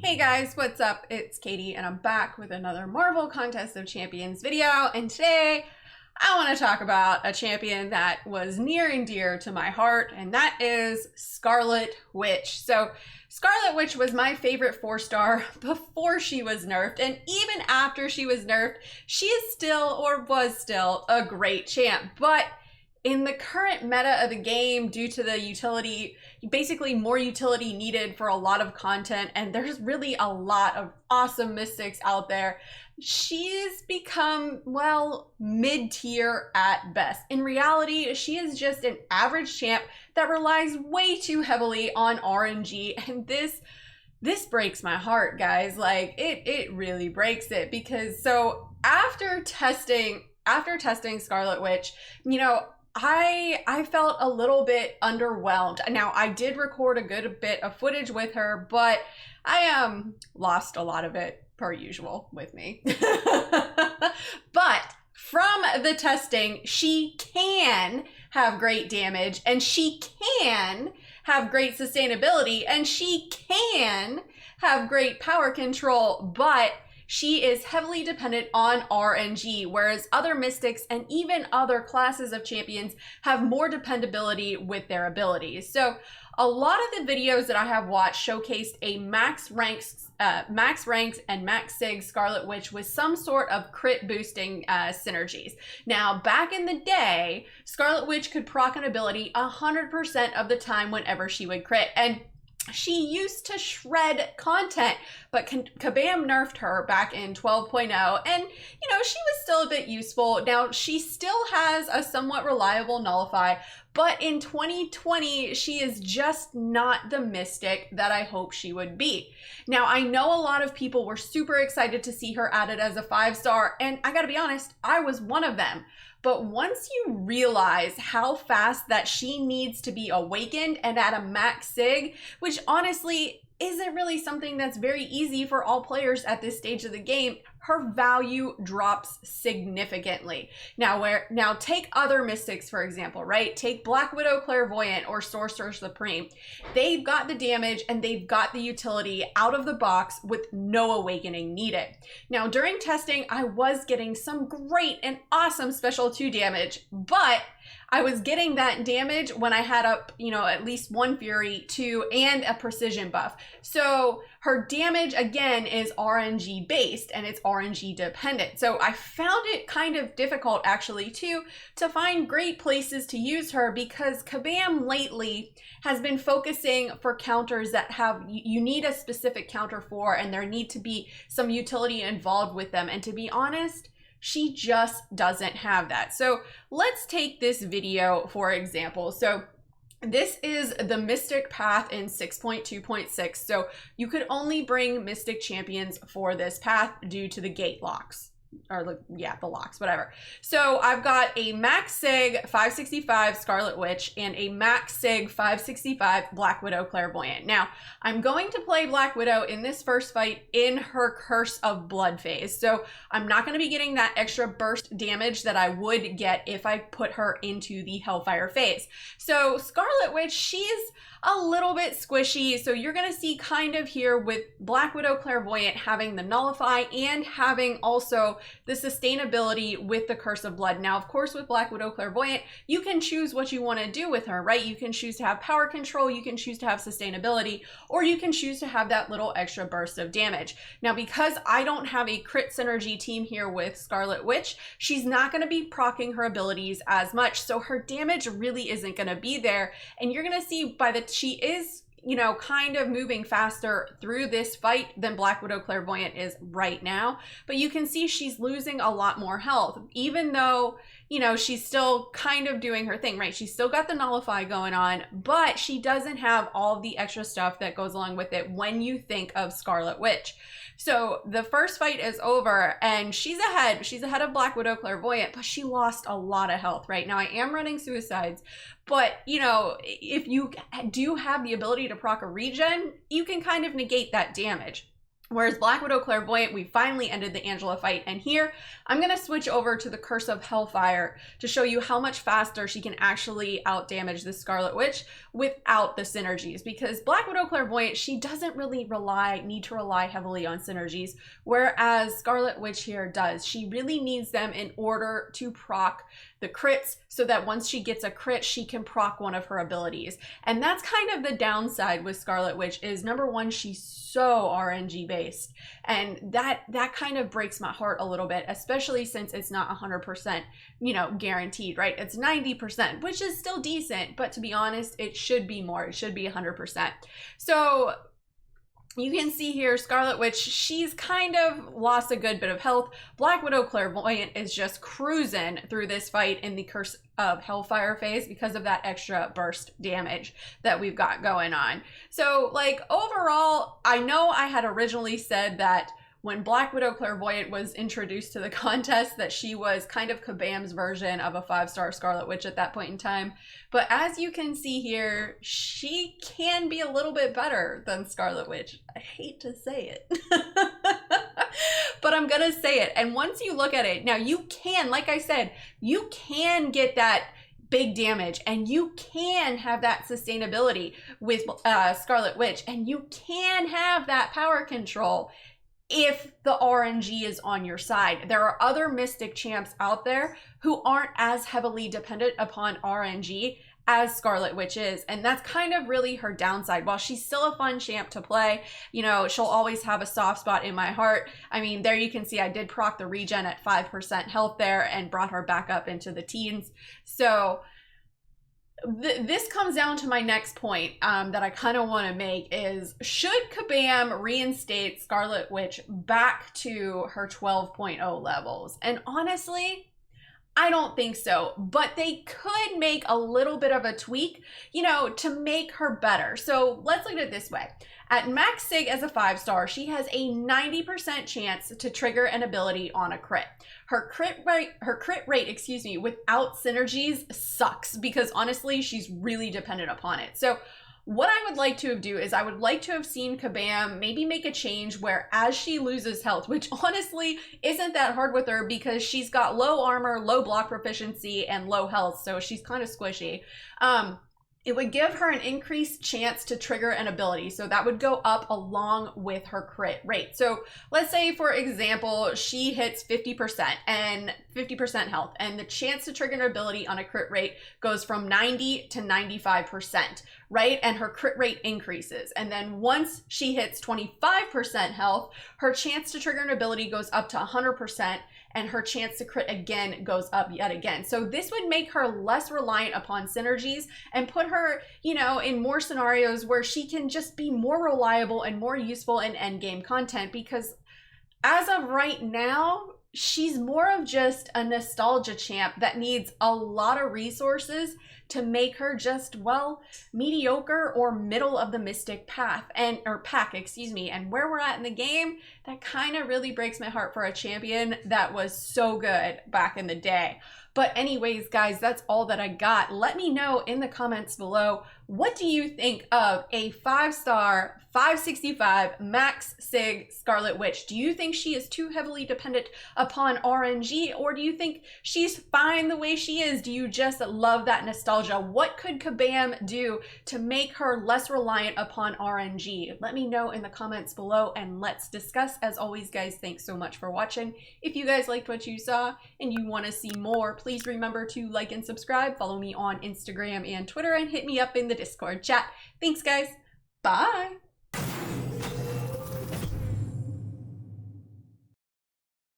Hey guys, what's up? It's Katie and I'm back with another Marvel Contest of Champions video, and today I want to talk about a champion that was near and dear to my heart, and that is Scarlet Witch. So Scarlet Witch was my favorite 4-star before she was nerfed, and even after she was nerfed, she is still, or was still, a great champ. But in the current meta of the game, due to the utility, basically more utility needed for a lot of content, and there's really a lot of awesome mystics out there, she's become, well, mid-tier at best. In reality, she is just an average champ that relies way too heavily on RNG, and this breaks my heart, guys. Like, it really breaks it, because so after testing Scarlet Witch, you know, I felt a little bit underwhelmed. Now, I did record a good bit of footage with her, but I lost a lot of it, per usual with me. But from the testing, she can have great damage, and she can have great sustainability, and she can have great power control, but she is heavily dependent on RNG, whereas other mystics and even other classes of champions have more dependability with their abilities. So a lot of the videos that I have watched showcased a max ranked and max sig Scarlet Witch with some sort of crit boosting synergies. Now, back in the day, Scarlet Witch could proc an ability 100% of the time whenever she would crit, and she used to shred content, but Kabam nerfed her back in 12.0, and you know, she was still a bit useful. Now, she still has a somewhat reliable nullify, but in 2020, she is just not the mystic that I hope she would be. Now, I know a lot of people were super excited to see her added as a 5-star, and I gotta be honest, I was one of them. But once you realize how fast that she needs to be awakened and at a max sig, which honestly isn't really something that's very easy for all players at this stage of the game, her value drops significantly. Now take other mystics, for example, right? Take Black Widow, Clairvoyant, or Sorcerer Supreme. They've got the damage and they've got the utility out of the box with no awakening needed. Now, during testing, I was getting some great and awesome special 2 damage, but I was getting that damage when I had up, you know, at least 1 Fury, 2, and a precision buff. So her damage, again, is RNG based and it's RNG dependent. So I found it kind of difficult, actually, to find great places to use her, because Kabam lately has been focusing for counters that have, you need a specific counter for, and there need to be some utility involved with them. And to be honest, she just doesn't have that. So let's take this video for example. So this is the Mystic path in 6.2.6. So you could only bring Mystic champions for this path due to the gate locks. Or yeah, the locks, whatever. So I've got a max sig 565 Scarlet Witch and a max sig 565 Black Widow Clairvoyant. Now, I'm going to play Black Widow in this first fight in her Curse of Blood phase. So I'm not going to be getting that extra burst damage that I would get if I put her into the Hellfire phase. So Scarlet Witch, she's a little bit squishy. So you're going to see kind of here with Black Widow Clairvoyant having the nullify and having also the sustainability with the Curse of Blood. Now, of course, with Black Widow Clairvoyant, you can choose what you want to do with her, right? You can choose to have power control, you can choose to have sustainability, or you can choose to have that little extra burst of damage. Now, because I don't have a crit synergy team here with Scarlet Witch, she's not going to be proccing her abilities as much, so her damage really isn't going to be there. And you're going to see by the she is, you know, kind of moving faster through this fight than Black Widow Clairvoyant is right now. But you can see she's losing a lot more health, even though, you know, she's still kind of doing her thing, right? She's still got the nullify going on, but she doesn't have all of the extra stuff that goes along with it when you think of Scarlet Witch. So the first fight is over and she's ahead. She's ahead of Black Widow Clairvoyant, but she lost a lot of health, right? Now I am running suicides, but you know, if you do have the ability to proc a regen, you can kind of negate that damage. Whereas Black Widow Clairvoyant, we finally ended the Angela fight. And here, I'm going to switch over to the Curse of Hellfire to show you how much faster she can actually out-damage the Scarlet Witch without the synergies. Because Black Widow Clairvoyant, she doesn't really need to rely heavily on synergies, whereas Scarlet Witch here does. She really needs them in order to proc the crits, so that once she gets a crit, she can proc one of her abilities. And that's kind of the downside with Scarlet Witch is, number one, she's so RNG based. And that kind of breaks my heart a little bit, especially since it's not 100%, you know, guaranteed, right? It's 90%, which is still decent, but to be honest, it should be more. It should be 100%. So you can see here, Scarlet Witch, she's kind of lost a good bit of health. Black Widow Clairvoyant is just cruising through this fight in the Curse of Hellfire phase because of that extra burst damage that we've got going on. So, like, overall, I know I had originally said that when Black Widow Clairvoyant was introduced to the contest that she was kind of Kabam's version of a 5-star Scarlet Witch at that point in time. But as you can see here, she can be a little bit better than Scarlet Witch. I hate to say it. But I'm gonna say it. And once you look at it, now you can, like I said, you can get that big damage and you can have that sustainability with Scarlet Witch, and you can have that power control if the RNG is on your side. There are other Mystic champs out there who aren't as heavily dependent upon RNG as Scarlet Witch is, and that's kind of really her downside. While she's still a fun champ to play, you know, she'll always have a soft spot in my heart. I mean, there you can see I did proc the regen at 5% health there and brought her back up into the teens. So this comes down to my next point that I kind of want to make is, should Kabam reinstate Scarlet Witch back to her 12.0 levels? And honestly, I don't think so, but they could make a little bit of a tweak, you know, to make her better. So let's look at it this way. At max sig as a 5-star, she has a 90% chance to trigger an ability on a crit. Her crit rate, excuse me, without synergies sucks because honestly, she's really dependent upon it. So what I would like to do is I would like to have seen Kabam maybe make a change where as she loses health, which honestly isn't that hard with her because she's got low armor, low block proficiency, and low health, so she's kind of squishy. It would give her an increased chance to trigger an ability. So that would go up along with her crit rate. So let's say, for example, she hits 50% and 50% health, and the chance to trigger an ability on a crit rate goes from 90 to 95%, right? And her crit rate increases. And then once she hits 25% health, her chance to trigger an ability goes up to 100%. And her chance to crit again goes up yet again. So this would make her less reliant upon synergies and put her, you know, in more scenarios where she can just be more reliable and more useful in endgame content, because as of right now, she's more of just a nostalgia champ that needs a lot of resources to make her just, well, mediocre or middle of the Mystic pack, and where we're at in the game, that kind of really breaks my heart for a champion that was so good back in the day. But anyways, guys, that's all that I got. Let me know in the comments below, what do you think of a 5-star, 565 max sig Scarlet Witch? Do you think she is too heavily dependent upon RNG, or do you think she's fine the way she is? Do you just love that nostalgia? What could Kabam do to make her less reliant upon RNG? Let me know in the comments below and let's discuss. As always, guys, thanks so much for watching. If you guys liked what you saw and you want to see more, please remember to like and subscribe, follow me on Instagram and Twitter, and hit me up in the Discord chat. Thanks, guys. Bye.